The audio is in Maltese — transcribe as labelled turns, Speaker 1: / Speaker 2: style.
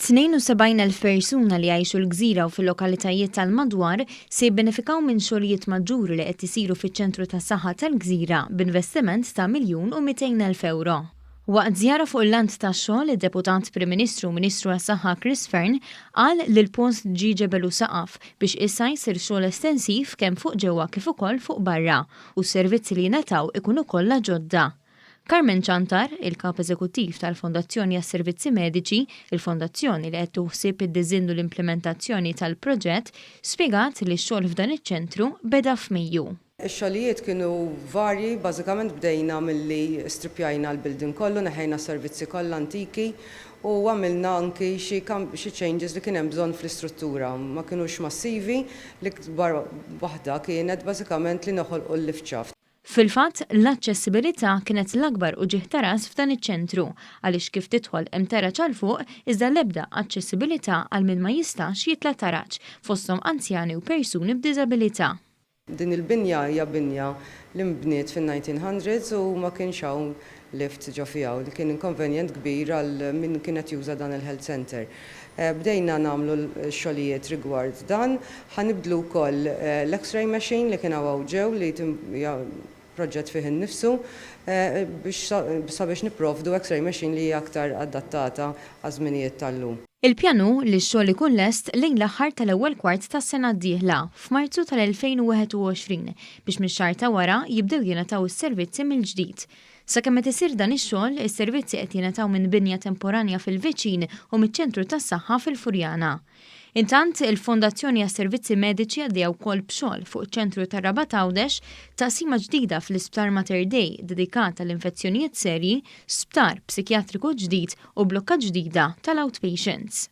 Speaker 1: 72,000 persuna li jgħixu l-Gżira u fil-lokalitajiet tal-madwar se jibbenefikaw minn xogħlijiet maġġuri li qed isiru fiċ-Ċentru Tas-Saħħa Tal-Gżira b'investiment ta' €1,200,000. Waqt żjara fuq il-lant tax-xogħol, id-Deputat Prim Ministru Ministru għas-Saħħa Chris Fearne qal li l-post ġie ġebel u saqaf biex issa jsir xogħol estensiv kemm fuq ġewwa kif ukoll fuq barra u s-servizzi li jingħataw ikunu kollha ġodda. Carmen Ċantar, il-kap eżekuttiv tal-Fondazzjoni għas-Servizzi Mediċi, il-fondazzjoni li qed tuħsib id-diżinn u l-implementazzjoni tal-proġett, spjegat li x-xogħol f'dan iċ-ċentru beda f'Mejju.
Speaker 2: Ix-xogħlijiet kienu varji, bażikament bdejna milli strippjajna l-building kollu, neħejna s-servizzi kollha antiki u għamilna anki xi changes li kien hemm bżonn fl-istruttura. Ma kinux massivi, l-ikbar waħda kienet bażikament li noħolqu l-lift.
Speaker 1: Fil-fatt, l-aċċessibilità kienet l-akbar uġieħ ta' ras f'dan iċ-ċentru għaliex kif tidħol hemm taraġ għal fuq iżda l-ebda aċċessibilità għal min ma jistax jitla' taraġ fosthom anzjani u persuni b'diżabilità.
Speaker 2: Din il-binja hija binja li mbniet fin-1900s u ma kienx hawn lift ġo fiha li kien inconvenient kbir għal min kienet juża dan il-health center. Bdejna nagħmlu l-xogħlijiet rigward dan, ħanibdlu wkoll l-X-ray machine li kien hawn ġew li proġett fih innifsu sabiex nipprovdu X-ray machine li hija aktar adattata għaż-żminijiet tal-lum.
Speaker 1: Il-pjanu li x-xogħol ikun lest lejn l-aħħar tal-ewwel kwart tas-sena d-dieħla f'Marzu tal-2021 biex mix-xahar ta' wara jibdew jingħataw is-servizzi mill-ġdid. Sakemm qed isir dan ix-xogħol, is-servizzi qed jingħataw minn binja temporanja fil-viċin u miċ-Ċentru Tas-Saħħa fil-Furjana. Intant, il-Fondazzjoni għas-Servizzi Mediċi għaddejja wkoll b'xogħol fuq iċ-Ċentru tar-Raba' Tawdex taqsima ġdida fl-Isptar Mater Dei dedikat tal-infezzjonijiet serji, sptar psikjatriku ġdid u blokka ġdida tal-outpatients.